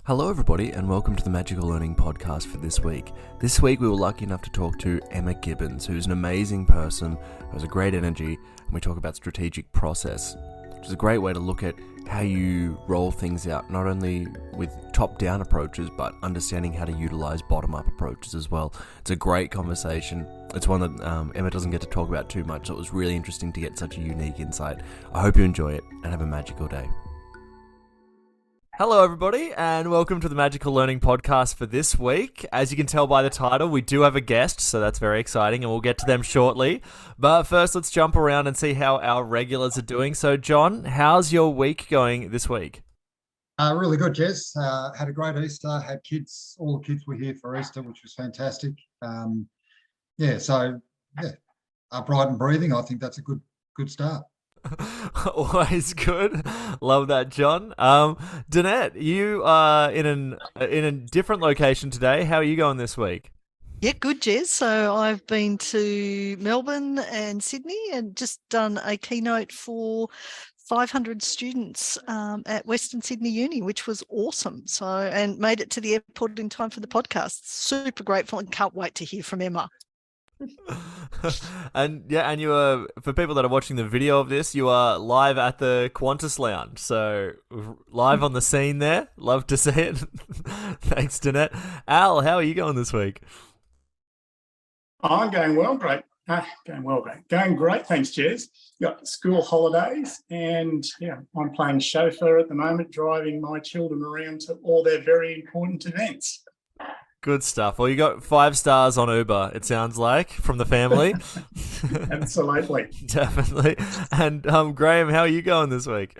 Hello everybody and welcome to the Magical Learning Podcast for this week. This week we were lucky enough to talk to Emma Gibbens, who's an amazing person, who has a great energy, and we talk about strategic process, which is a great way to look at how you roll things out, not only with top-down approaches, but understanding how to utilize bottom-up approaches as well. It's a great conversation. It's one that Emma doesn't get to talk about too much, so it was really interesting to get such a unique insight. I hope you enjoy it and have a magical day. Hello everybody and welcome to the Magical Learning Podcast for this week. As you can tell by the title, we do have a guest, so that's very exciting and we'll get to them shortly. But first, let's jump around and see how our regulars are doing. So John, how's your week going this week? Really good, Jez. Had a great Easter, had kids, all the kids were here for Easter, which was fantastic. Upright and breathing, I think that's a good start. Always good. Love that, John. Danette, you are in a different location today. How are you going this week? Yeah, good, Jez. So I've been to Melbourne and Sydney and just done a keynote for 500 students at Western Sydney Uni, which was awesome. So, and made it to the airport in time for the podcast. Super grateful and can't wait to hear from Emma. And you are, for people that are watching the video of this, you are live at the Qantas Lounge, so live on the scene there. Love to see it. Thanks, Danette. Al, how are you going this week? I'm going well, great. Going great, thanks, Jez. Got school holidays and I'm playing chauffeur at the moment, driving my children around to all their very important events. Good stuff. Well, you got 5 stars on Uber, it sounds like, from the family. Absolutely. Definitely. And Grahame, how are you going this week?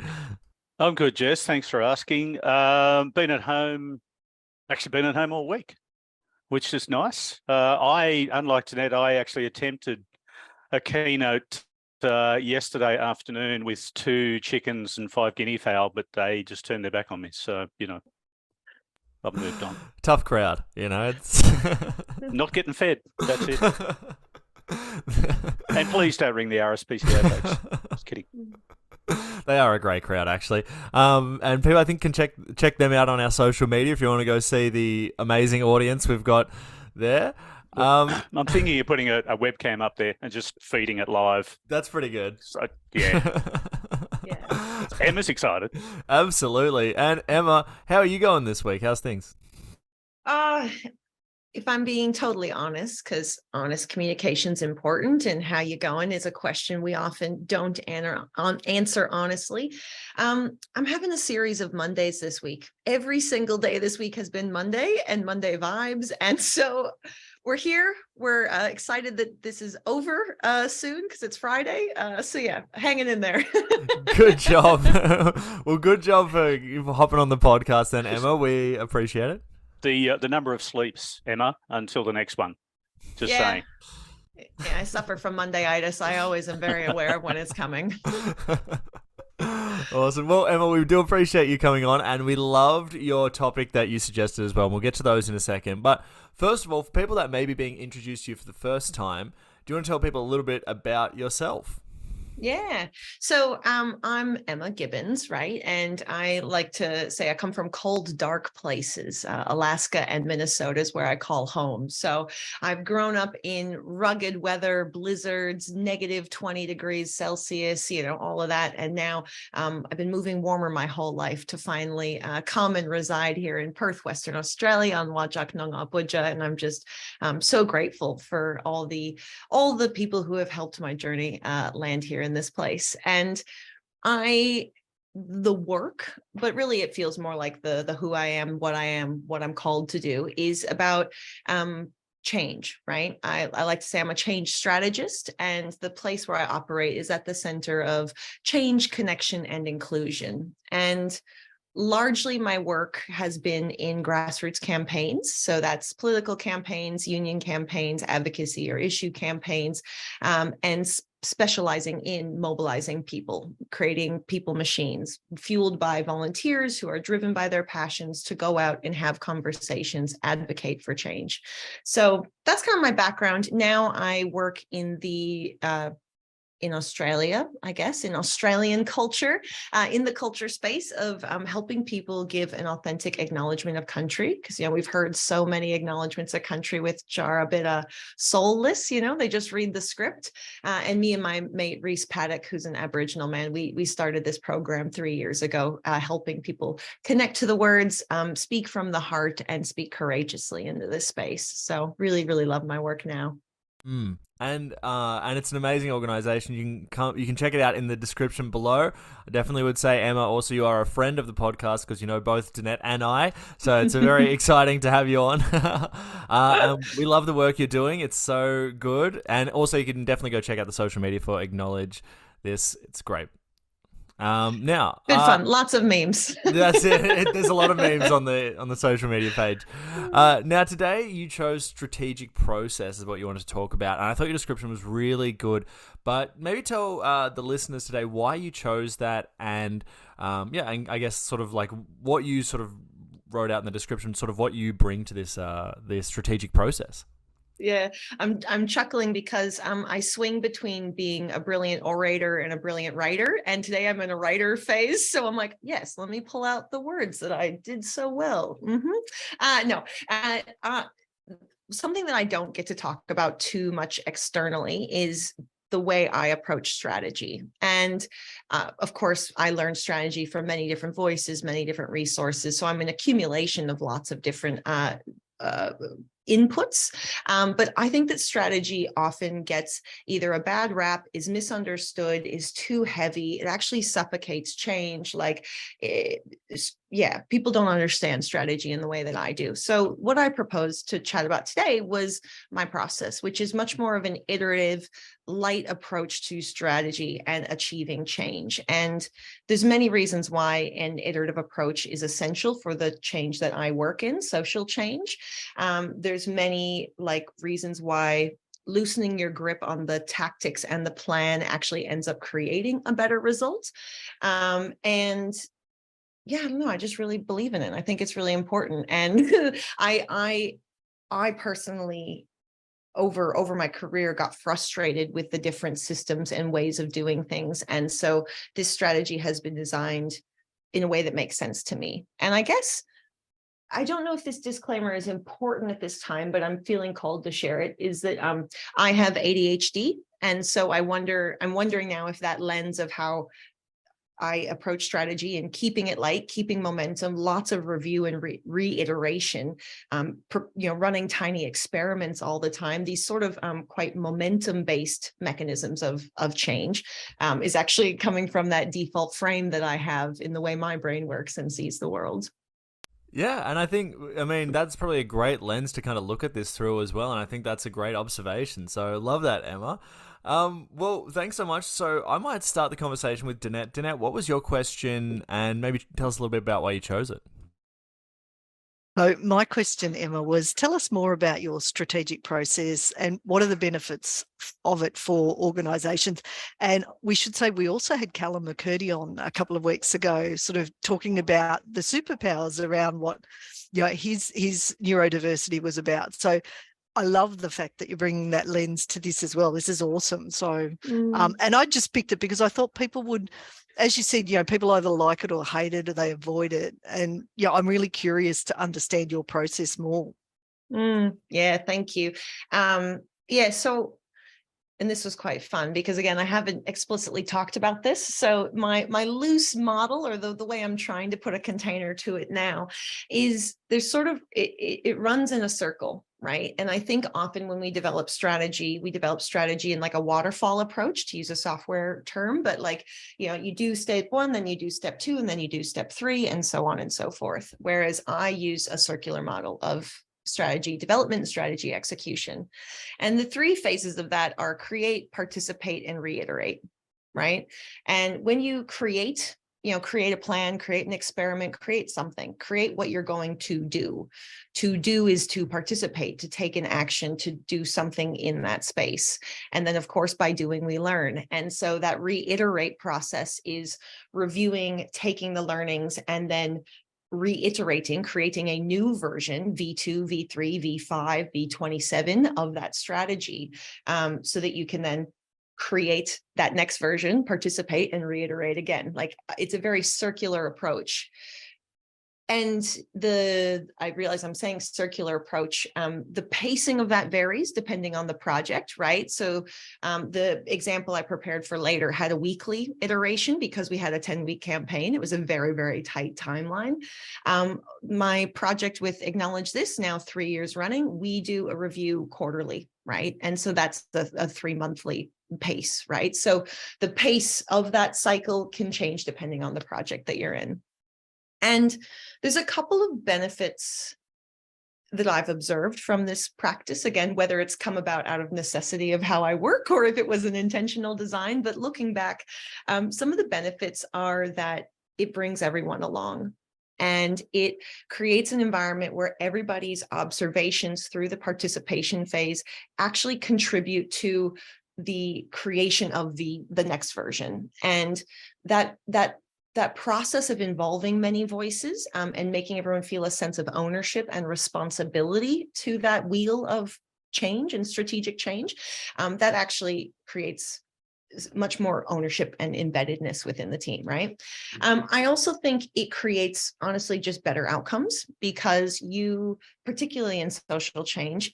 I'm good, Jess. Thanks for asking. Been at home all week, which is nice. Unlike Danette, I actually attempted a keynote yesterday afternoon with 2 chickens and 5 guinea fowl, but they just turned their back on me. So, I've moved on. Tough crowd, it's not getting fed. That's it. And please don't ring the RSPCA folks. Just kidding. They are a great crowd, actually. And people, I think, can check them out on our social media if you want to go see the amazing audience we've got there. I'm thinking of putting a webcam up there and just feeding it live. That's pretty good. So, yeah. Emma's excited. Absolutely. And Emma, how are you going this week? How's things? If I'm being totally honest, because honest communication is important, and how you going is a question we often don't answer honestly. I'm having a series of Mondays this week. Every single day this week has been Monday and Monday vibes. And so we're here. We're excited that this is over soon because it's Friday. Hanging in there. Good job. Well, good job for hopping on the podcast then, Emma. We appreciate it. The number of sleeps, Emma, until the next one. Just saying. Yeah, I suffer from Mondayitis. I always am very aware of when it's coming. Awesome. Well, Emma, we do appreciate you coming on, and we loved your topic that you suggested as well. And we'll get to those in a second. But first of all, for people that may be being introduced to you for the first time, do you want to tell people a little bit about yourself? Yeah. So I'm Emma Gibbens, right? And I like to say I come from cold, dark places. Alaska and Minnesota is where I call home. So I've grown up in rugged weather, blizzards, negative 20 degrees Celsius, all of that. And now I've been moving warmer my whole life to finally come and reside here in Perth, Western Australia on Ngunnawal and Wiradjuri. And I'm just so grateful for all the people who have helped my journey land here in this place. And the work, but really it feels more like the who I am, what I'm called to do is about change, right? I like to say I'm a change strategist, and the place where I operate is at the center of change, connection, and inclusion. And largely my work has been in grassroots campaigns. So that's political campaigns, union campaigns, advocacy or issue campaigns, and specializing in mobilizing people, creating people machines fueled by volunteers who are driven by their passions to go out and have conversations, advocate for change. So that's kind of my background. Now I work in the in Australia, I guess, in Australian culture, in the culture space of helping people give an authentic acknowledgement of country. Because, we've heard so many acknowledgements of country which are a bit soulless, they just read the script. And me and my mate, Reese Paddock, who's an Aboriginal man, we started this program 3 years ago, helping people connect to the words, speak from the heart, and speak courageously into this space. So really, really love my work now. And it's an amazing organization. You can check it out in the description below. I definitely would say, Emma, also you are a friend of the podcast because you know both Danette and I, so it's very exciting to have you on. And we love the work you're doing. It's so good. And also you can definitely go check out the social media for Acknowledge This. It's great. Now good fun, lots of memes. That's it. There's a lot of memes on the social media page. Now today you chose strategic process is what you wanted to talk about, and I thought your description was really good. But maybe tell the listeners today why you chose that, and and I guess sort of like what you sort of wrote out in the description, sort of what you bring to this strategic process. Yeah, I'm chuckling because I swing between being a brilliant orator and a brilliant writer, and today I'm in a writer phase. So I'm like, yes, let me pull out the words that I did so well. Something that I don't get to talk about too much externally is the way I approach strategy. And of course, I learned strategy from many different voices, many different resources. So I'm an accumulation of lots of different inputs. But I think that strategy often gets either a bad rap, is misunderstood, is too heavy. It actually suffocates change. People don't understand strategy in the way that I do. So what I proposed to chat about today was my process, which is much more of an iterative, light approach to strategy and achieving change. And there's many reasons why an iterative approach is essential for the change that I work in, social change. There's many reasons why loosening your grip on the tactics and the plan actually ends up creating a better result. I don't know. I just really believe in it. I think it's really important. And I personally, over my career, got frustrated with the different systems and ways of doing things. And so this strategy has been designed in a way that makes sense to me. And I guess, I don't know if this disclaimer is important at this time, but I'm feeling called to share it, is that I have ADHD. And so I'm wondering now if that lens of how I approach strategy and keeping it light, keeping momentum, lots of review and reiteration, running tiny experiments all the time, these sort of quite momentum-based mechanisms of change is actually coming from that default frame that I have in the way my brain works and sees the world. Yeah, and I mean, that's probably a great lens to kind of look at this through as well, and I think that's a great observation. So love that, Emma. Well, thanks so much. So I might start the conversation with Danette. Danette, what was your question? And maybe tell us a little bit about why you chose it. So my question, Emma, was tell us more about your strategic process and what are the benefits of it for organisations. And we should say we also had Callum McCurdy on a couple of weeks ago, sort of talking about the superpowers around what his neurodiversity was about. So I love the fact that you're bringing that lens to this as well. This is awesome. So, and I just picked it because I thought people would, as you said, people either like it or hate it or they avoid it. And I'm really curious to understand your process more. Yeah, thank you. So, and this was quite fun because, again, I haven't explicitly talked about this. So my loose model, or the way I'm trying to put a container to it now, is there's sort of, it runs in a circle, right? And I think often when we develop strategy in like a waterfall approach, to use a software term, but you do step one, then you do step two, and then you do step three, and so on and so forth. Whereas I use a circular model of strategy development, strategy execution. And the three phases of that are create, participate, and reiterate, right? And when you create a plan, create an experiment, create something, create what you're going to do. To do is to participate, to take an action, to do something in that space. And then, of course, by doing, we learn. And so that reiterate process is reviewing, taking the learnings, and then reiterating, creating a new version, V2, V3, V5, V27 of that strategy, so that you can then create that next version, participate, and reiterate again. Like, it's a very circular approach. And I realize I'm saying circular approach, the pacing of that varies depending on the project, right? So the example I prepared for later had a weekly iteration because we had a 10-week campaign. It was a very, very tight timeline. My project with Acknowledge This, now 3 years running, we do a review quarterly, right? And so that's a 3-monthly pace, right? So the pace of that cycle can change depending on the project that you're in. And there's a couple of benefits that I've observed from this practice, again, whether it's come about out of necessity of how I work or if it was an intentional design. But looking back, some of the benefits are that it brings everyone along. And it creates an environment where everybody's observations through the participation phase actually contribute to the creation of the next version. And that process of involving many voices and making everyone feel a sense of ownership and responsibility to that wheel of change and strategic change, that actually creates much more ownership and embeddedness within the team, right? I also think it creates, honestly, just better outcomes because you, particularly in social change,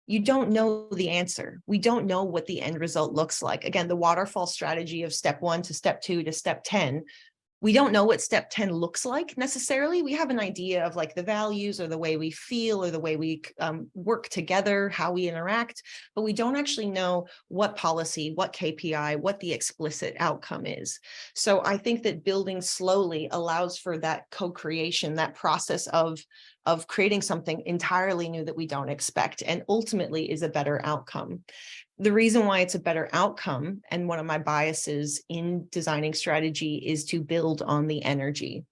you don't know the answer. We don't know what the end result looks like. Again, the waterfall strategy of step 1 to step 2 to step 10, we don't know what step 10 looks like necessarily. We have an idea of like the values or the way we feel or the way we work together, how we interact, but we don't actually know what policy, what KPI, what the explicit outcome is. So I think that building slowly allows for that co-creation, that process of creating something entirely new that we don't expect and ultimately is a better outcome. The reason why it's a better outcome, and one of my biases in designing strategy, is to build on the energy.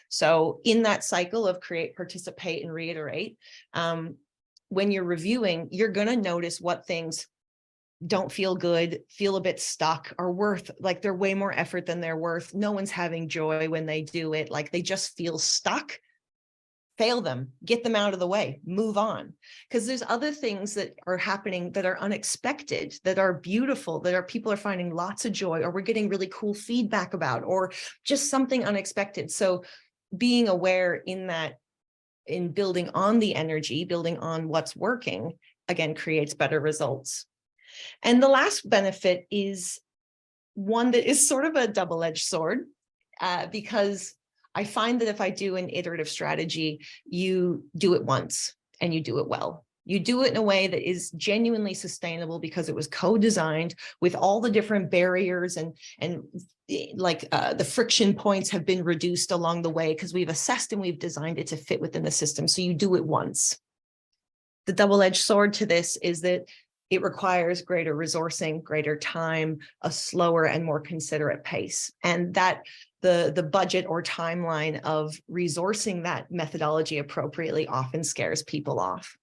So in that cycle of create, participate, and reiterate, when you're reviewing, you're going to notice what things don't feel good, feel a bit stuck, are worth, like they're way more effort than they're worth. No one's having joy when they do it. Like they just feel stuck. Fail them, get them out of the way, move on. Because there's other things that are happening that are unexpected, that are beautiful, that are people are finding lots of joy, or we're getting really cool feedback about, or just something unexpected. So being aware in that, in building on the energy, building on what's working, again, creates better results. And the last benefit is one that is sort of a double-edged sword, because I find that if I do an iterative strategy, you do it once and you do it well. You do it in a way that is genuinely sustainable because it was co-designed with all the different barriers and like the friction points have been reduced along the way because we've assessed and we've designed it to fit within the system. So you do it once. The double-edged sword to this is that it requires greater resourcing, greater time, a slower and more considerate pace. And that the budget or timeline of resourcing that methodology appropriately often scares people off.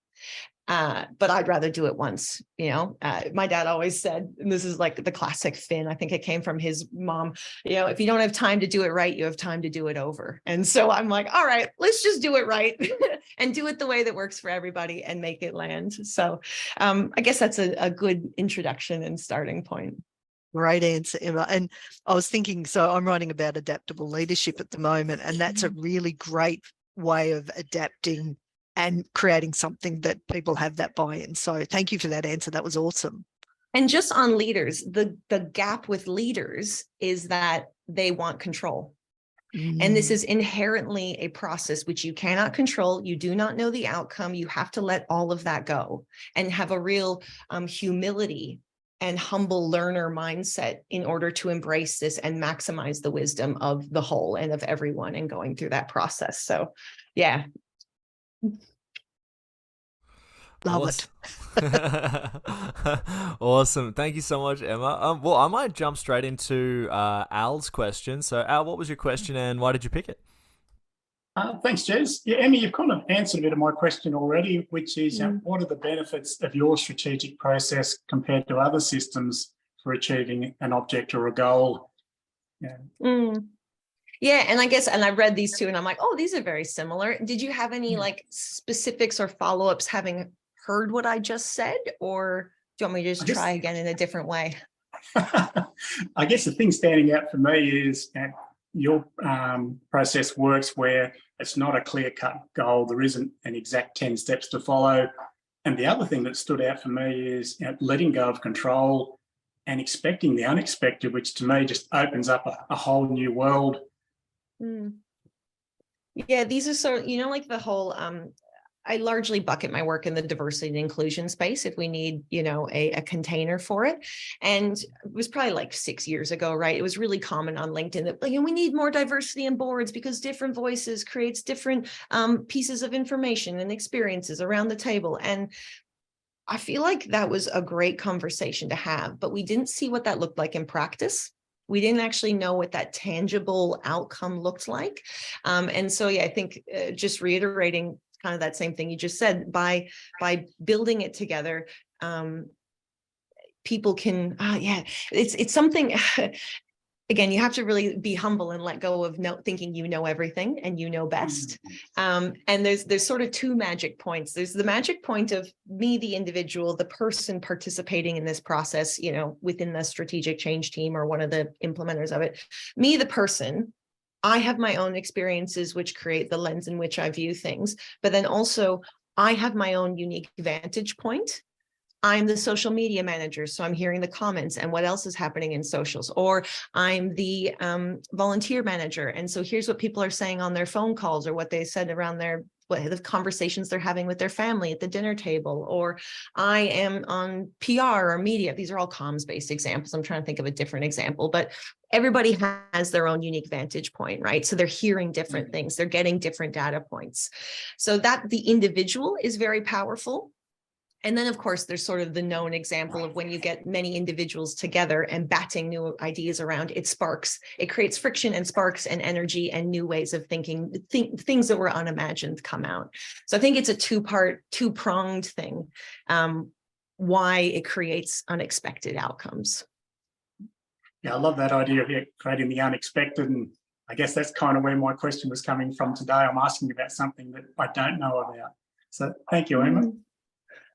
But I'd rather do it once, you know. My dad always said, and this is like the classic Finn, I think it came from his mom, you know, if you don't have time to do it right, you have time to do it over. And so I'm like, all right, let's just do it right and do it the way that works for everybody and make it land. So I guess that's a good introduction and starting point. Great answer, Emma. And I was thinking, so I'm writing about adaptable leadership at the moment, and that's a really great way of adapting and creating something that people have that buy-in. So thank you for that answer. That was awesome. And just on leaders, the gap with leaders is that they want control. And this is inherently a process which you cannot control. You do not know the outcome. You have to let all of that go and have a real humility and humble learner mindset in order to embrace this and maximize the wisdom of the whole and of everyone and going through that process. So, yeah. Love it. Awesome. Thank you so much, Emma. Well, I might jump straight into Al's question. So, Al, what was your question and why did you pick it? Thanks, Jez. Yeah, Emma, you've kind of answered a bit of my question already, which is what are the benefits of your strategic process compared to other systems for achieving an object or a goal? Yeah. Yeah, and I guess, and I read these two and I'm like, oh, these are very similar. Did you have any like specifics or follow-ups having heard what I just said, or do you want me to just try again in a different way? I guess the thing standing out for me is your process works where it's not a clear-cut goal. There isn't an exact 10 steps to follow. And the other thing that stood out for me is letting go of control and expecting the unexpected, which to me just opens up a whole new world. Yeah, these are sort of, like the whole, I largely bucket my work in the diversity and inclusion space if we need, a container for it. And it was probably like 6 years ago, right? It was really common on LinkedIn that we need more diversity in boards because different voices creates different pieces of information and experiences around the table. And I feel like that was a great conversation to have, but we didn't see what that looked like in practice. We didn't actually know what that tangible outcome looked like. And so, yeah, I think just reiterating kind of that same thing you just said, by building it together, people can, it's something, again, you have to really be humble and let go of thinking you know everything and you know best. And there's sort of two magic points. There's the magic point of me, the individual, the person participating in this process, within the strategic change team or one of the implementers of it. Me, the person, I have my own experiences which create the lens in which I view things, but then also I have my own unique vantage point. I'm the social media manager, so I'm hearing the comments and what else is happening in socials, or I'm the volunteer manager. And so here's what people are saying on their phone calls or what they said around the conversations they're having with their family at the dinner table, or I am on PR or media. These are all comms-based examples. I'm trying to think of a different example, but everybody has their own unique vantage point, right? So they're hearing different things. They're getting different data points. So that the individual is very powerful. And then, of course, there's sort of the known example of when you get many individuals together and batting new ideas around, it creates friction and sparks and energy and new ways of thinking, things that were unimagined come out. So I think it's a two-pronged thing, why it creates unexpected outcomes. Yeah, I love that idea of creating the unexpected. And I guess that's kind of where my question was coming from today. I'm asking about something that I don't know about. So thank you, Emma.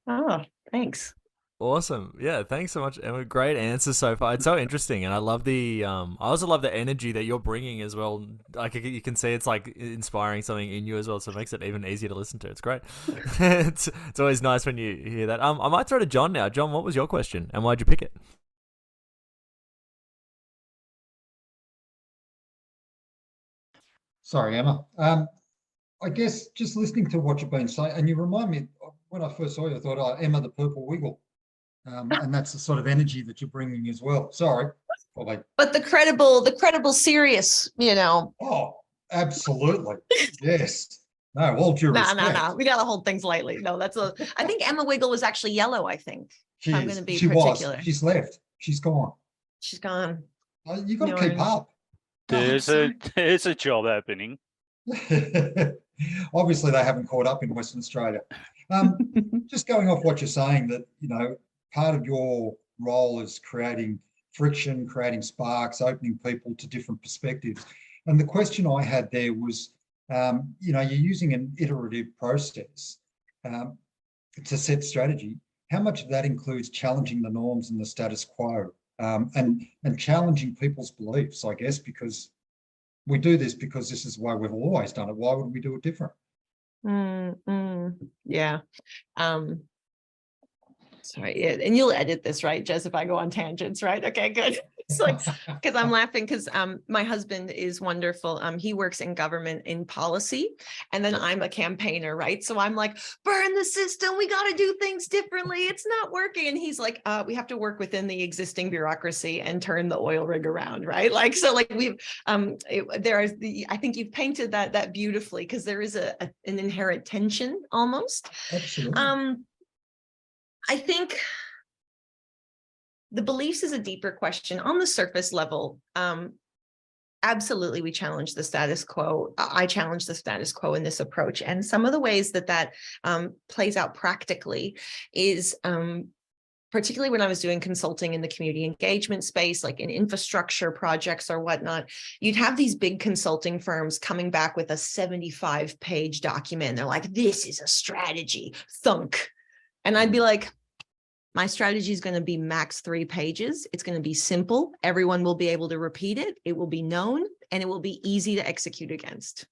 Oh, thanks. Awesome. Yeah, thanks so much, Emma. Great answer so far. It's so interesting, and I love I also love the energy that you're bringing as well. Like you can see, it's like inspiring something in you as well, so it makes it even easier to listen to. It's great. It's always nice when you hear that. I might throw to John now. John, what was your question, and why'd you pick it? Sorry, Emma. I guess just listening to what you've been saying, and you remind me, when I first saw you, I thought, oh, Emma the Purple Wiggle. And that's the sort of energy that you're bringing as well. Sorry. But the credible, serious, Oh, absolutely. Yes. No, all due respect. No. We got to hold things lightly. No, I think Emma Wiggle was actually yellow, I think. I'm going to be particular. She's left. She's gone. She's gone. You've got to keep up. There's a job opening. Obviously, they haven't caught up in Western Australia. Just going off what you're saying, that part of your role is creating friction, creating sparks, opening people to different perspectives. And the question I had there was, you're using an iterative process to set strategy. How much of that includes challenging the norms and the status quo, and challenging people's beliefs? I guess because we do this because this is the way we've always done it. Why would we do it different? Yeah. Sorry, yeah. And you'll edit this, right, Jess, if I go on tangents, right? Okay, good. It's like, because I'm laughing because my husband is wonderful. He works in government in policy, and then I'm a campaigner, right? So I'm like, burn the system. We got to do things differently. It's not working. And he's like, we have to work within the existing bureaucracy and turn the oil rig around, right? Like, so like we've, I think you've painted that beautifully, because there is an inherent tension almost. Absolutely. I think the beliefs is a deeper question. On the surface level, absolutely, we challenge the status quo. I challenge the status quo in this approach. And some of the ways that plays out practically is, particularly when I was doing consulting in the community engagement space, like in infrastructure projects or whatnot, you'd have these big consulting firms coming back with a 75-page document. They're like, this is a strategy, thunk. And I'd be like, My strategy is going to be max 3 pages. It's going to be simple. Everyone will be able to repeat it. It will be known, and it will be easy to execute against.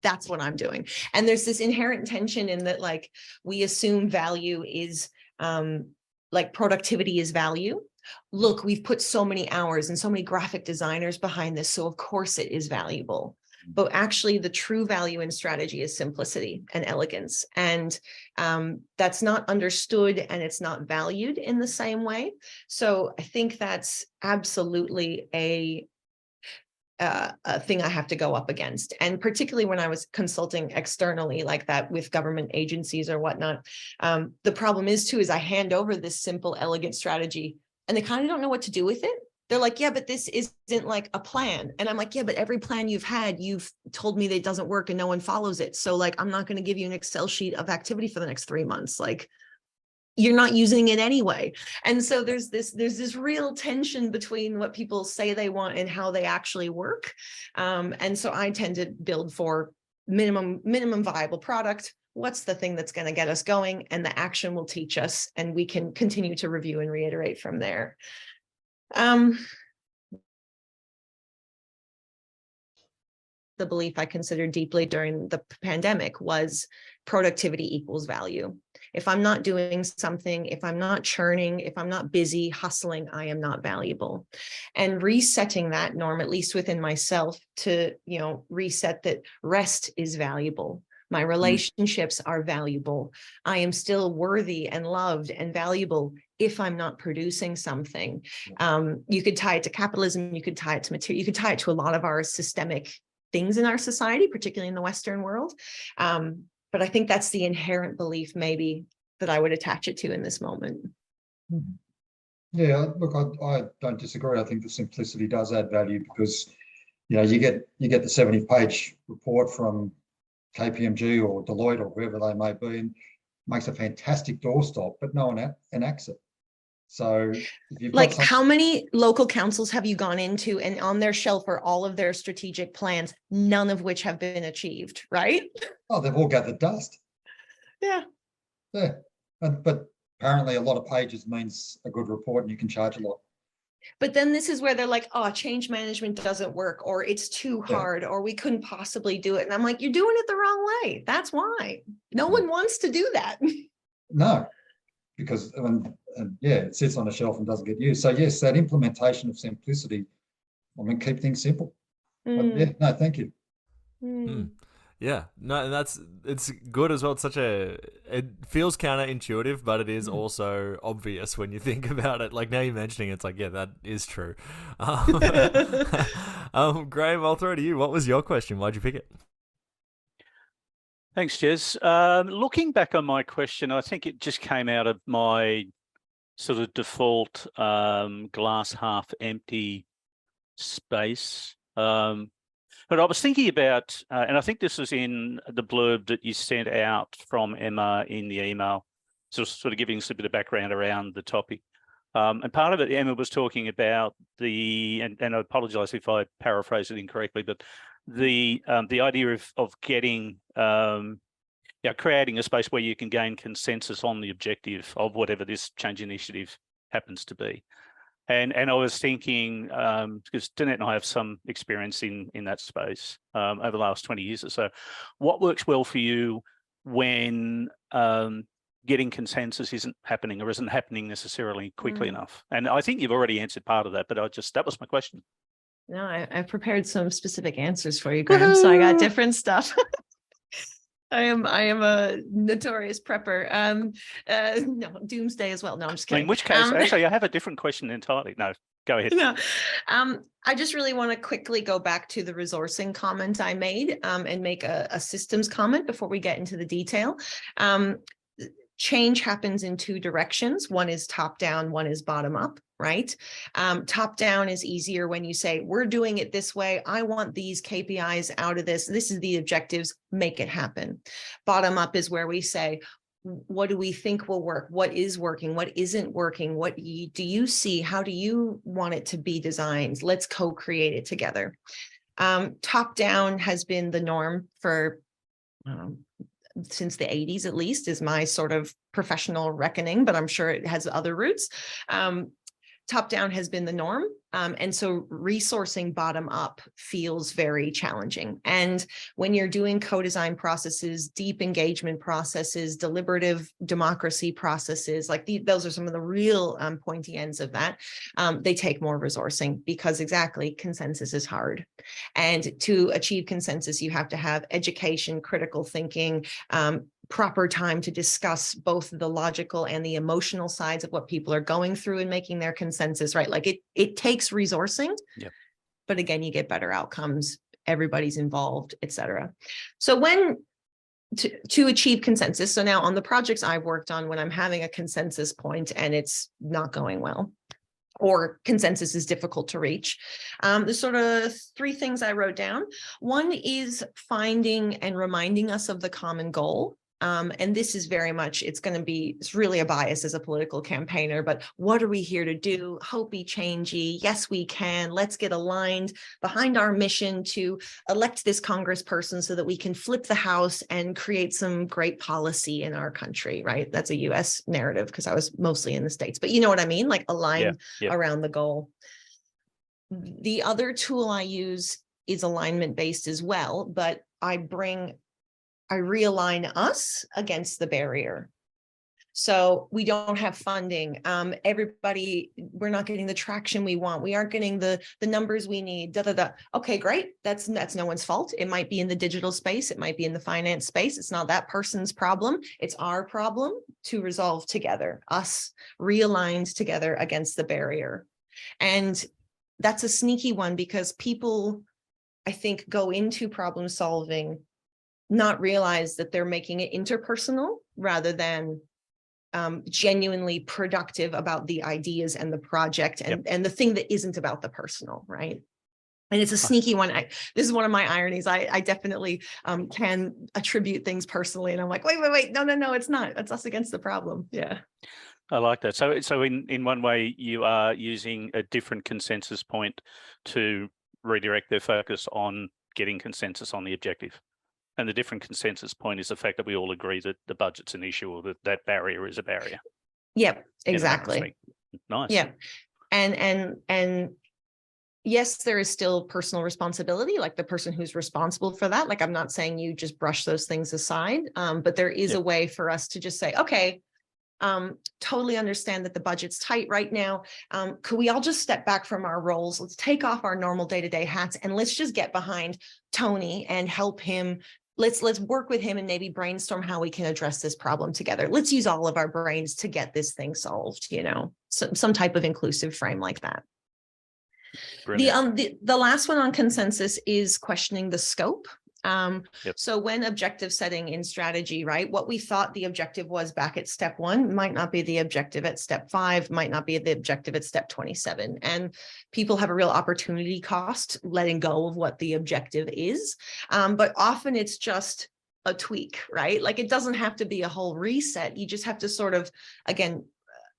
That's what I'm doing. And there's this inherent tension in that, like, we assume value is like productivity is value. Look, we've put so many hours and so many graphic designers behind this, so of course it is valuable. But actually, the true value in strategy is simplicity and elegance. And that's not understood, and it's not valued in the same way. So I think that's absolutely a thing I have to go up against. And particularly when I was consulting externally like that with government agencies or whatnot, the problem is too, is I hand over this simple, elegant strategy and they kind of don't know what to do with it. They're like, yeah, but this isn't like a plan. And I'm like, yeah, but every plan you've had, you've told me that it doesn't work and no one follows it. So like, I'm not going to give you an Excel sheet of activity for the next 3 months. Like, you're not using it anyway. And so there's this real tension between what people say they want and how they actually work. And so I tend to build for minimum viable product. What's the thing that's going to get us going? And the action will teach us, and we can continue to review and reiterate from there. The belief I considered deeply during the pandemic was productivity equals value. If I'm not doing something, if I'm not churning, if I'm not busy hustling, I am not valuable. And resetting that norm, at least within myself, to, reset that rest is valuable. My relationships are valuable. I am still worthy and loved and valuable if I'm not producing something. You could tie it to capitalism. You could tie it to material. You could tie it to a lot of our systemic things in our society, particularly in the Western world. But I think that's the inherent belief maybe that I would attach it to in this moment. Yeah, look, I don't disagree. I think the simplicity does add value because, you get the 70-page report from KPMG or Deloitte or whoever they may be, and makes a fantastic doorstop, but no one enacts it. So if you've like, how many local councils have you gone into and on their shelf are all of their strategic plans, none of which have been achieved, right? Oh, they've all gathered dust. Yeah. But apparently a lot of pages means a good report and you can charge a lot. But then this is where they're like, oh, change management doesn't work, or it's too hard, or we couldn't possibly do it. And I'm like, you're doing it the wrong way. That's why. No one wants to do that. No, because it sits on a shelf and doesn't get used. So yes, that implementation of simplicity, keep things simple. But no, thank you. Yeah, no, it's good as well. It feels counterintuitive, but it is also obvious when you think about it. Like, now you're mentioning it, it's like, yeah, that is true. Grahame, I'll throw it to you. What was your question? Why'd you pick it? Thanks, Jez. Looking back on my question, I think it just came out of my sort of default glass half empty space. But I was thinking about, and I think this was in the blurb that you sent out from Emma in the email, sort of giving us a bit of background around the topic. And part of it, Emma was talking about and I apologise if I paraphrase it incorrectly, but the idea of getting, creating a space where you can gain consensus on the objective of whatever this change initiative happens to be. And I was thinking, because Danette and I have some experience in that space over the last 20 years or so, what works well for you when getting consensus isn't happening or isn't happening necessarily quickly enough? And I think you've already answered part of that, but that was my question. No, I prepared some specific answers for you, Graham. So I got different stuff. I am a notorious prepper. No, doomsday as well. No, I'm just kidding. In which case, actually, I have a different question entirely. No, go ahead. No, I just really want to quickly go back to the resourcing comment I made and make a systems comment before we get into the detail. Change happens in 2 directions. One is top down, one is bottom up, right? Top down is easier when you say, we're doing it this way. I want these KPIs out of this. This is the objectives, make it happen. Bottom up is where we say, what do we think will work? What is working? What isn't working? What do you see? How do you want it to be designed? Let's co-create it together. Top down has been the norm for since the 80s, at least, is my sort of professional reckoning, but I'm sure it has other roots. Top down has been the norm. And so resourcing bottom up feels very challenging. And when you're doing co-design processes, deep engagement processes, deliberative democracy processes, like those are some of the real pointy ends of that, they take more resourcing because exactly, consensus is hard. And to achieve consensus, you have to have education, critical thinking, proper time to discuss both the logical and the emotional sides of what people are going through and making their consensus, right? Like it takes resourcing, Yep. But again, you get better outcomes, everybody's involved, et cetera. So when to achieve consensus, so now on the projects I've worked on, when I'm having a consensus point and it's not going well, or consensus is difficult to reach, there's sort of three things I wrote down. One is finding and reminding us of the common goal. And this is very much, it's really a bias as a political campaigner, but what are we here to do? Hopey, changey. Yes, we can. Let's get aligned behind our mission to elect this congressperson so that we can flip the House and create some great policy in our country, right? That's a US narrative because I was mostly in the States, but you know what I mean? Like aligned around the goal. The other tool I use is alignment based as well, but I realign us against the barrier. So we don't have funding. Everybody, we're not getting the traction we want. We aren't getting the numbers we need. Okay, great. That's no one's fault. It might be in the digital space. It might be in the finance space. It's not that person's problem. It's our problem to resolve together, us realigned together against the barrier. And that's a sneaky one because people, I think, go into problem solving not realize that they're making it interpersonal rather than genuinely productive about the ideas and the project and the thing that isn't about the personal, right? And it's a sneaky one. This is one of my ironies. I definitely can attribute things personally, and I'm like, wait, no, it's not. It's us against the problem. Yeah. I like that. So in one way, you are using a different consensus point to redirect their focus on getting consensus on the objective. And the different consensus point is the fact that we all agree that the budget's an issue or that barrier is a barrier. Yep, exactly. Nice. Yeah. And yes, there is still personal responsibility, like the person who's responsible for that. Like, I'm not saying you just brush those things aside, but there is a way for us to just say, okay, totally understand that the budget's tight right now. Could we all just step back from our roles? Let's take off our normal day-to-day hats and let's just get behind Tony and help him. Let's work with him and maybe brainstorm how we can address this problem together. Let's use all of our brains to get this thing solved, some type of inclusive frame like that. The last one on consensus is questioning the scope. So when objective setting in strategy, right, what we thought the objective was back at step 1 might not be the objective at step 5, might not be the objective at step 27. And people have a real opportunity cost letting go of what the objective is. But often it's just a tweak, right? Like it doesn't have to be a whole reset. You just have to sort of, again,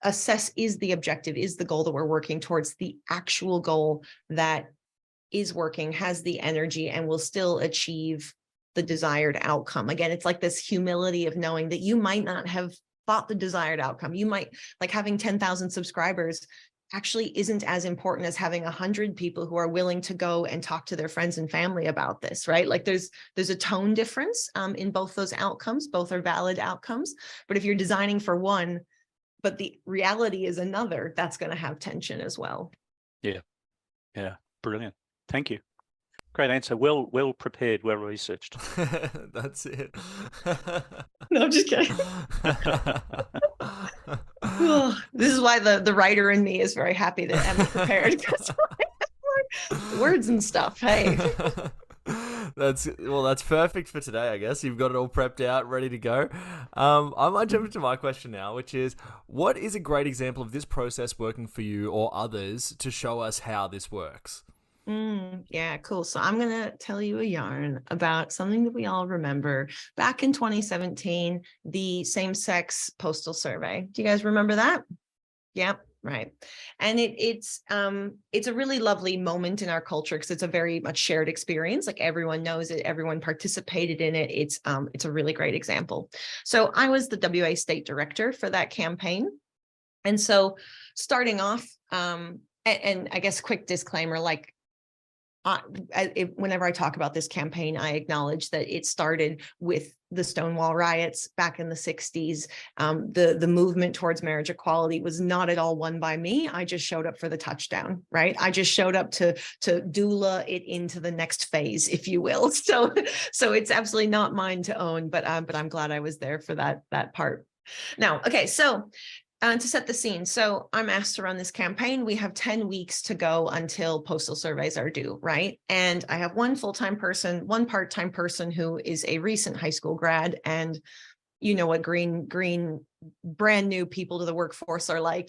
assess, is the objective, is the goal that we're working towards the actual goal that is working, has the energy, and will still achieve the desired outcome. Again, it's like this humility of knowing that you might not have thought the desired outcome. You might, like having 10,000 subscribers actually isn't as important as having 100 people who are willing to go and talk to their friends and family about this, right? Like there's a tone difference in both those outcomes. Both are valid outcomes. But if you're designing for one, but the reality is another, that's going to have tension as well. Yeah, brilliant. Thank you. Great answer. Well prepared, well researched. That's it. No, I'm just kidding. This is why the writer in me is very happy that Emma prepared, because words and stuff. Hey. That's perfect for today, I guess. You've got it all prepped out, ready to go. I might jump into my question now, which is, what is a great example of this process working for you or others to show us how this works? Yeah, cool. So I'm going to tell you a yarn about something that we all remember. Back in 2017, the same-sex postal survey. Do you guys remember that? Yep. right? And it's a really lovely moment in our culture because it's a very much shared experience. Like everyone knows it, everyone participated in it. It's a really great example. So I was the WA state director for that campaign. And so starting off, and I guess quick disclaimer, like whenever I talk about this campaign, I acknowledge that it started with the Stonewall riots back in the 60s. The movement towards marriage equality was not at all won by me. I just showed up for the touchdown, right? I just showed up to doula it into the next phase, if you will. So it's absolutely not mine to own, but I'm glad I was there for that part. Now, okay, so to set the scene, so I'm asked to run this campaign. We have 10 weeks to go until postal surveys are due, right? And I have one full-time person, one part-time person who is a recent high school grad, and you know what green brand new people to the workforce are like,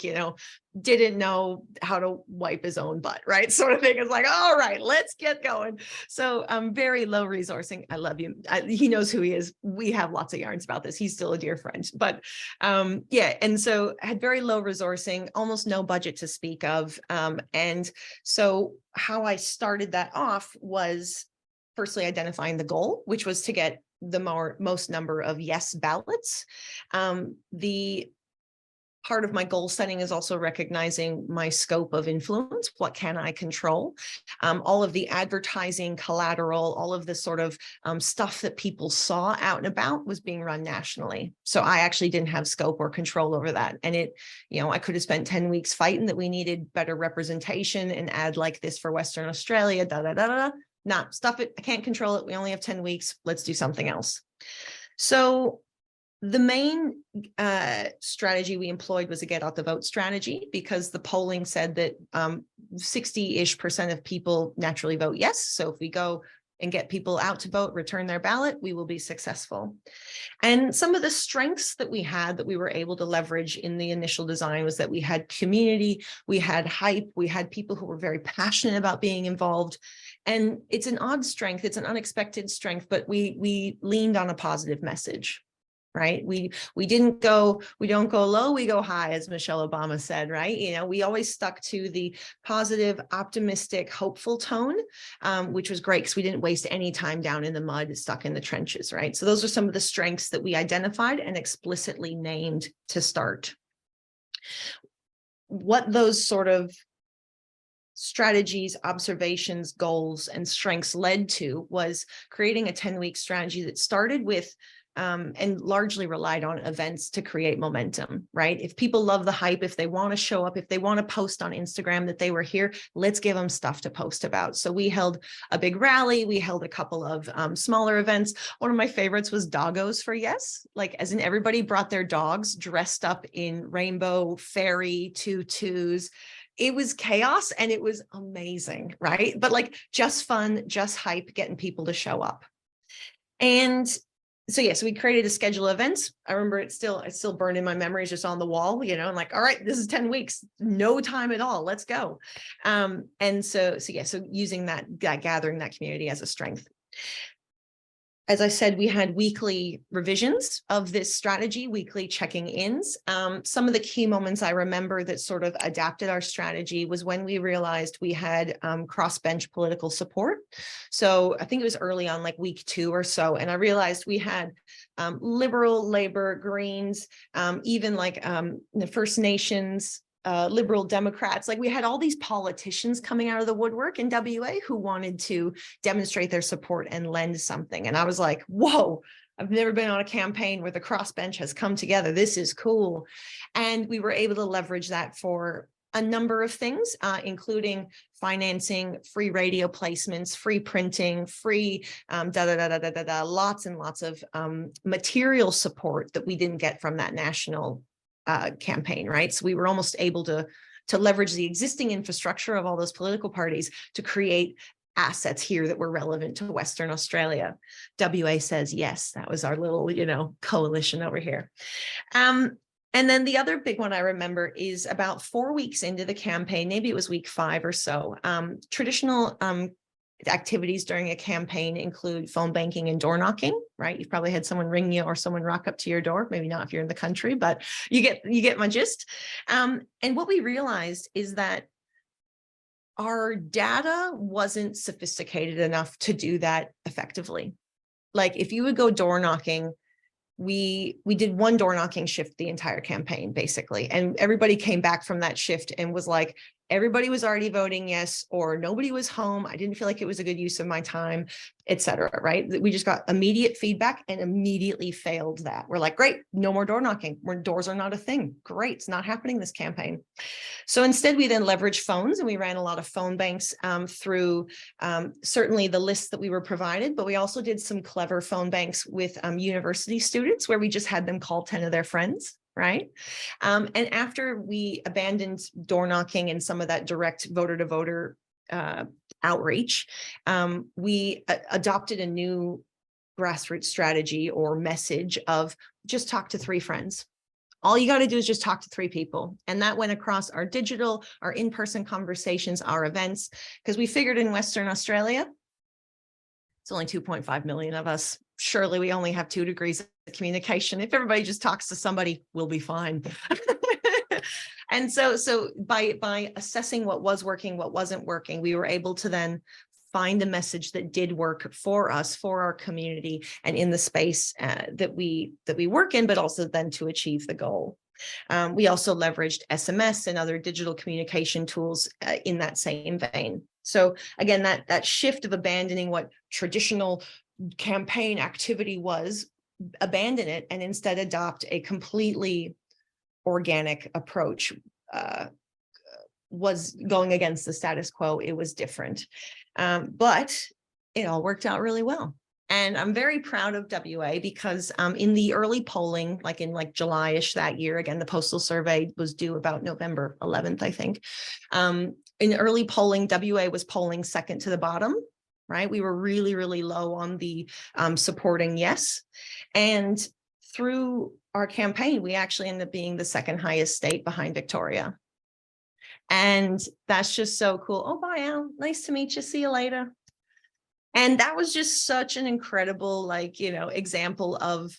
didn't know how to wipe his own butt, right? Sort of thing. It's like, all right, let's get going. So I'm very low resourcing. I love you. He knows who he is. We have lots of yarns about this. He's still a dear friend, but yeah. And so I had very low resourcing, almost no budget to speak of. And so how I started that off was firstly identifying the goal, which was to get the most number of yes ballots. The part of my goal setting is also recognizing my scope of influence. What can I control? All of the advertising collateral, all of the sort of stuff that people saw out and about was being run nationally. So I actually didn't have scope or control over that. And I could have spent 10 weeks fighting that we needed better representation and ad like this for Western Australia, Nah, stuff it. I can't control it. We only have 10 weeks. Let's do something else. So the main strategy we employed was a get out the vote strategy, because the polling said that 60-ish% of people naturally vote yes. So if we go and get people out to vote, return their ballot, we will be successful. And some of the strengths that we had that we were able to leverage in the initial design was that we had community, we had hype, we had people who were very passionate about being involved. And it's an odd strength, it's an unexpected strength, but we leaned on a positive message, right? We don't go low, we go high, as Michelle Obama said, right? We always stuck to the positive, optimistic, hopeful tone, which was great because we didn't waste any time down in the mud, stuck in the trenches, right? So those are some of the strengths that we identified and explicitly named to start. What those sort of strategies, observations, goals, and strengths led to was creating a 10-week strategy that started with and largely relied on events to create momentum, right? If people love the hype, if they want to show up, if they want to post on Instagram that they were here, let's give them stuff to post about. So we held a big rally. We held a couple of smaller events. One of my favorites was Doggos for Yes, like as in everybody brought their dogs dressed up in rainbow fairy tutus. It was chaos and it was amazing, right? But like just fun, just hype, getting people to show up. And so we created a schedule of events. I remember it's still burned in my memory, it's just on the wall, and like, all right, this is 10 weeks, no time at all, let's go. And so using that, gathering that community as a strength. As I said, we had weekly revisions of this strategy, weekly checking ins. Some of the key moments I remember that sort of adapted our strategy was when we realized we had crossbench political support. So I think it was early on, like week 2 or so, and I realized we had Liberal, Labor, Greens, even like the First Nations, Liberal Democrats, like we had all these politicians coming out of the woodwork in WA who wanted to demonstrate their support and lend something. And I was like, whoa, I've never been on a campaign where the crossbench has come together. This is cool. And we were able to leverage that for a number of things, including financing, free radio placements, free printing, free lots and lots of material support that we didn't get from that national campaign, right? So we were almost able to leverage the existing infrastructure of all those political parties to create assets here that were relevant to Western Australia. WA says yes. That was our little, coalition over here. And then the other big one I remember is about 4 weeks into the campaign, maybe it was week 5 or so, traditional activities during a campaign include phone banking and door knocking, right? You've probably had someone ring you or someone rock up to your door, maybe not if you're in the country, but you get my gist. And what we realized is that our data wasn't sophisticated enough to do that effectively. Like if you would go door knocking, we did one door knocking shift the entire campaign, basically. And everybody came back from that shift and was like, everybody was already voting yes, or nobody was home. I didn't feel like it was a good use of my time, et cetera, right? We just got immediate feedback and immediately failed that. We're like, great, no more door knocking. Doors are not a thing. Great, it's not happening this campaign. So instead, we then leveraged phones, and we ran a lot of phone banks through certainly the lists that we were provided, but we also did some clever phone banks with university students where we just had them call 10 of their friends. Right. And after we abandoned door knocking and some of that direct voter to voter outreach, we adopted a new grassroots strategy or message of just talk to 3 friends. All you got to do is just talk to 3 people. And that went across our digital, our in-person conversations, our events, because we figured in Western Australia, it's only 2.5 million of us. Surely we only have 2 degrees of communication. If everybody just talks to somebody, we'll be fine. And so by assessing what was working, what wasn't working, we were able to then find a message that did work for us, for our community, and in the space that we work in, but also then to achieve the goal. We also leveraged SMS and other digital communication tools in that same vein. So again, that shift of abandoning what traditional campaign activity was, abandon it and instead adopt a completely organic approach was going against the status quo. It was different, but it all worked out really well. And I'm very proud of WA because in the early polling, like in July-ish that year, again, the postal survey was due about November 11th, I think. In early polling, WA was polling second to the bottom, right? We were really, really low on the supporting yes. And through our campaign, we actually ended up being the second highest state behind Victoria. And that's just so cool. Oh, bye, Al. Nice to meet you. See you later. And that was just such an incredible, example of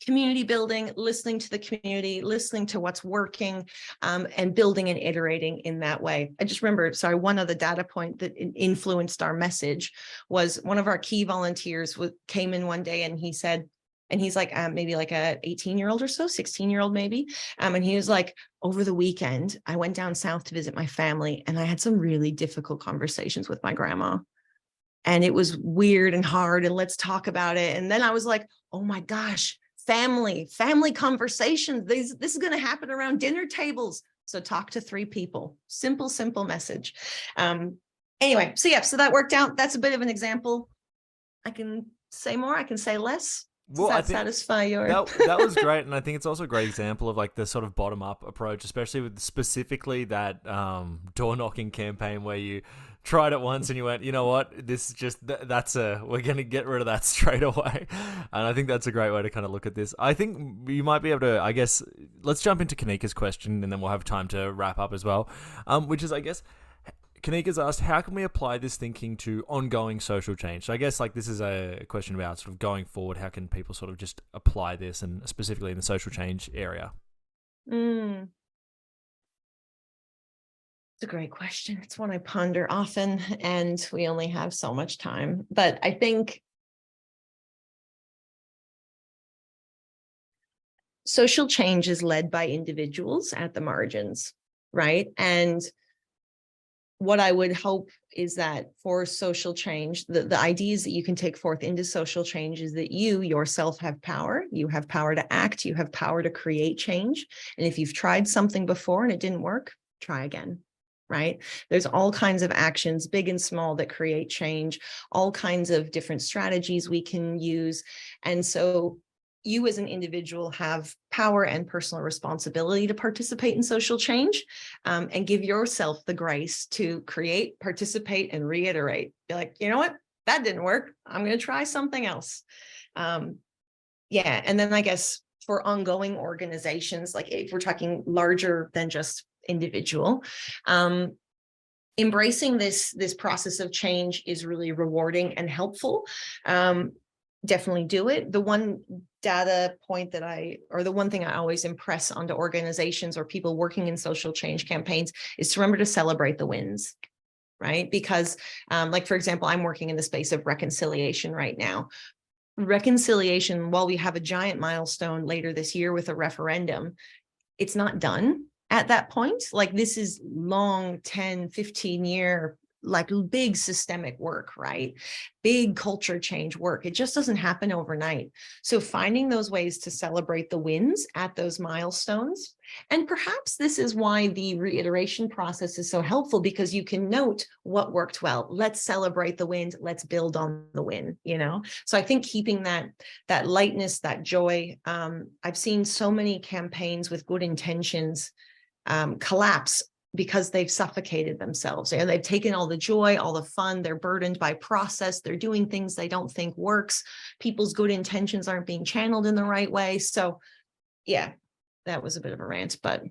community building, listening to the community, listening to what's working, and building and iterating in that way. I just remember, one other data point that influenced our message was one of our key volunteers came in one day and he said, and he's like, maybe like a 18-year-old or so, 16-year-old maybe. And he was like, over the weekend, I went down south to visit my family and I had some really difficult conversations with my grandma. And it was weird and hard, and let's talk about it. And then I was like, oh my gosh, family conversations. This is going to happen around dinner tables. So talk to 3 people. Simple message. Anyway, so that worked out. That's a bit of an example. I can say more, I can say less. Does that satisfy your... That was great. And I think it's also a great example of the sort of bottom-up approach, especially with specifically that door-knocking campaign where you tried it once and you went, you know what, this is just, we're going to get rid of that straight away. And I think that's a great way to kind of look at this. I think you might be able to, let's jump into Kanika's question and then we'll have time to wrap up as well, which is, Kanika's asked, how can we apply this thinking to ongoing social change? So I guess this is a question about sort of going forward. How can people sort of just apply this, and specifically in the social change area? It's a great question. It's one I ponder often, and we only have so much time. But I think social change is led by individuals at the margins, right? And what I would hope is that for social change, the ideas that you can take forth into social change is that you yourself have power. You have power to act. You have power to create change. And if you've tried something before and it didn't work, try again, right? There's all kinds of actions, big and small, that create change, all kinds of different strategies we can use. And so you as an individual have power and personal responsibility to participate in social change, and give yourself the grace to create, participate, and reiterate. Be like, you know what, that didn't work. I'm going to try something else. And then I guess for ongoing organizations, if we're talking larger than just individual, embracing this process of change is really rewarding and helpful. Definitely do it. The one data point the one thing I always impress onto organizations or people working in social change campaigns is to remember to celebrate the wins, right? Because like, for example, I'm working in the space of reconciliation right now. Reconciliation, while we have a giant milestone later this year with a referendum, it's not done at that point. Like, this is long 10, 15-year, like, big systemic work, right? Big culture change work. It just doesn't happen overnight. So finding those ways to celebrate the wins at those milestones. And perhaps this is why the reiteration process is so helpful, because you can note what worked well. Let's celebrate the wins. Let's build on the win, you know? So I think keeping that lightness, that joy. I've seen so many campaigns with good intentions collapse because they've suffocated themselves, and they've taken all the joy, all the fun, they're burdened by process, they're doing things they don't think works, people's good intentions aren't being channeled in the right way. So yeah, that was a bit of a rant, but a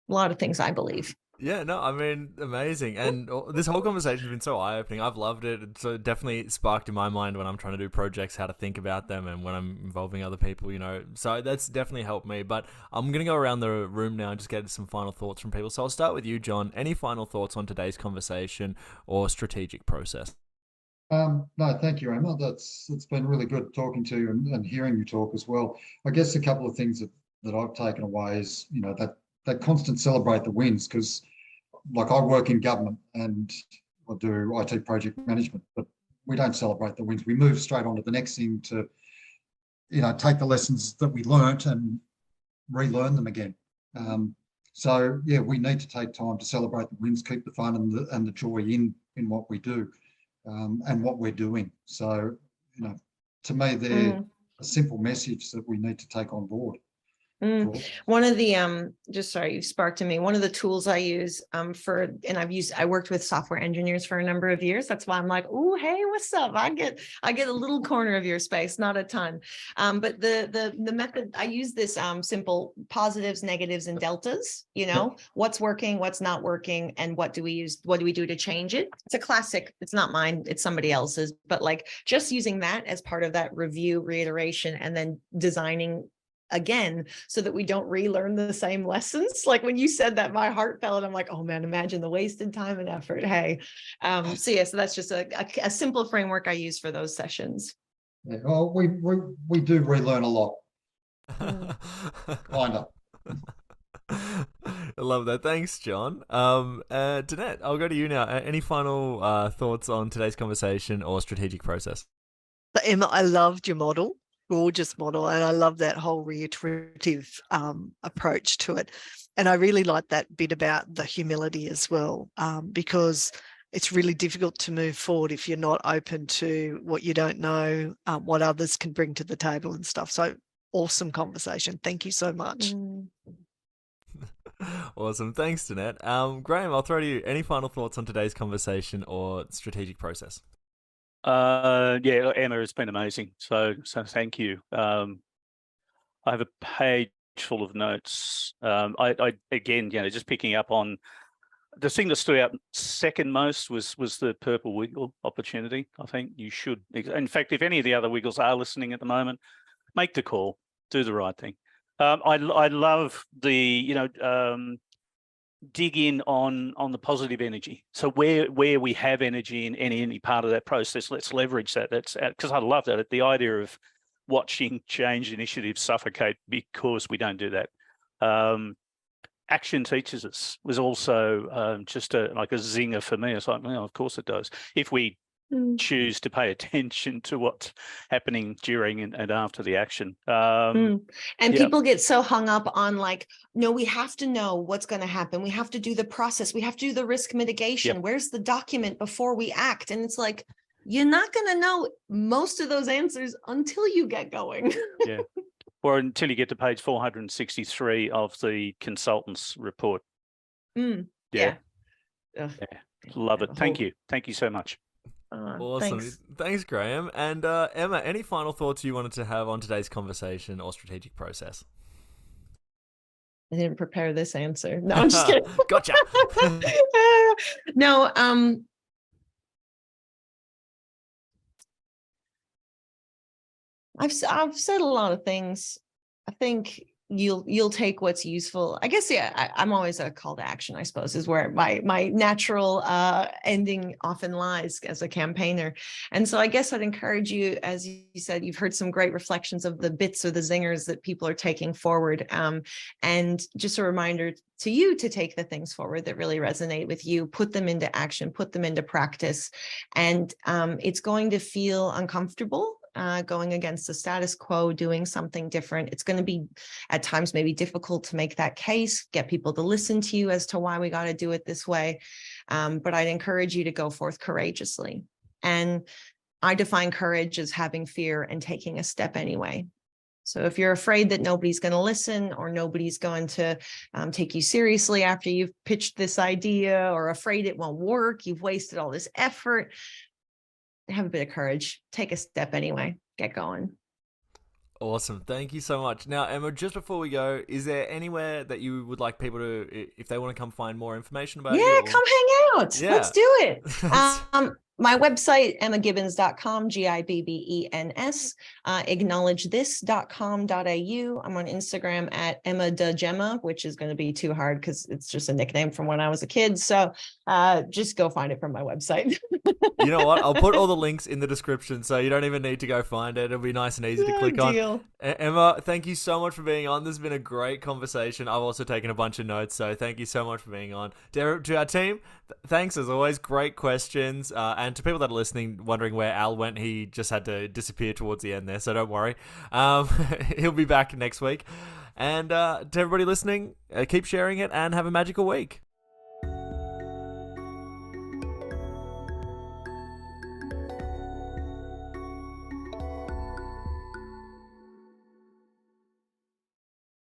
lot of things I believe. Yeah, no, I mean, amazing. And this whole conversation has been so eye-opening. I've loved it. It's definitely sparked in my mind when I'm trying to do projects, how to think about them, and when I'm involving other people, you know. So that's definitely helped me. But I'm going to go around the room now and just get some final thoughts from people. So I'll start with you, John. Any final thoughts on today's conversation or strategic process? No, thank you, Emma. It's been really good talking to you and hearing you talk as well. I guess a couple of things that I've taken away is, you know, that constant celebrate the wins, because like, I work in government and I do IT project management, but we don't celebrate the wins. We move straight on to the next thing to, you know, take the lessons that we learnt and relearn them again. So yeah, we need to take time to celebrate the wins, keep the fun and the joy in what we do and what we're doing. So, you know, to me, they're a simple message that we need to take on board. Cool. One of the you sparked in me, one of the tools I use I worked with software engineers for a number of years. That's why I'm like, oh, hey, what's up? I get a little corner of your space, not a ton. But the method I use, this simple positives, negatives, and deltas, you know, what's working, what's not working, and what do we do to change it? It's a classic. It's not mine, it's somebody else's, but like, just using that as part of that review, reiteration, and then designing again, so that we don't relearn the same lessons. Like, when you said that, my heart fell, and I'm like, oh man, imagine the wasted time and effort. Hey, so that's just a simple framework I use for those sessions. Yeah, well, we do relearn a lot. Kind of. I love that. Thanks, John. Danette, I'll go to you now. Any final thoughts on today's conversation or strategic process? So, Emma, I loved your model. Gorgeous model, and I love that whole reiterative approach to it. And I really like that bit about the humility as well, because it's really difficult to move forward if you're not open to what you don't know, what others can bring to the table and stuff. So awesome conversation. Thank you so much. Awesome. Thanks, Danette. Grahame, I'll throw to you. Any final thoughts on today's conversation or strategic process? Yeah, Emma, it's been amazing. So thank you. I have a page full of notes. I again, you know, just picking up on the thing that stood out second most was the purple wiggle opportunity. I think you should, in fact, if any of the other wiggles are listening at the moment, make the call, do the right thing. I love the, you know, dig in on the positive energy. So where we have energy in any part of that process, let's leverage that. That's because I love that. The idea of watching change initiatives suffocate because we don't do that. Action teaches us was also just like a zinger for me. It's like, well, of course it does. If we choose to pay attention to what's happening during and after the action. And people get so hung up on like, no, we have to know what's going to happen. We have to do the process. We have to do the risk mitigation. Where's the document before we act? And it's like, you're not going to know most of those answers until you get going. Yeah. Or until you get to page 463 of the consultant's report. Yeah. Love it. Thank you. Thank you so much. Awesome. Thanks, Grahame. And Emma, any final thoughts you wanted to have on today's conversation or strategic process? I didn't prepare this answer. No, I'm just kidding. Gotcha. No, I've said a lot of things. I think you'll take what's useful. I guess, yeah, I'm always a call to action, I suppose, is where my natural ending often lies as a campaigner. And so I guess I'd encourage you, as you said, you've heard some great reflections of the bits or the zingers that people are taking forward. And just a reminder to you to take the things forward that really resonate with you, put them into action, put them into practice. And it's going to feel uncomfortable. Going against the status quo, doing something different. It's going to be at times maybe difficult to make that case, get people to listen to you as to why we got to do it this way. But I'd encourage you to go forth courageously. And I define courage as having fear and taking a step anyway. So if you're afraid that nobody's going to listen or nobody's going to take you seriously after you've pitched this idea, or afraid it won't work, you've wasted all this effort, have a bit of courage, take a step anyway, get going. Awesome. Thank you so much. Now, Emma, just before we go, is there anywhere that you would like people to, if they want to come find more information about you? Yeah, come hang out. Yeah. Let's do it. My website, emmagibbens.com, Gibbens, acknowledgethis.com.au. I'm on Instagram at Emma da Gemma, which is going to be too hard because it's just a nickname from when I was a kid. So just go find it from my website. You know what? I'll put all the links in the description, so you don't even need to go find it. It'll be nice and easy to click on. Emma, thank you so much for being on. This has been a great conversation. I've also taken a bunch of notes, so thank you so much for being on. To our team, thanks as always. Great questions. And to people that are listening, wondering where Al went, he just had to disappear towards the end there, so don't worry. He'll be back next week. And to everybody listening, keep sharing it and have a magical week.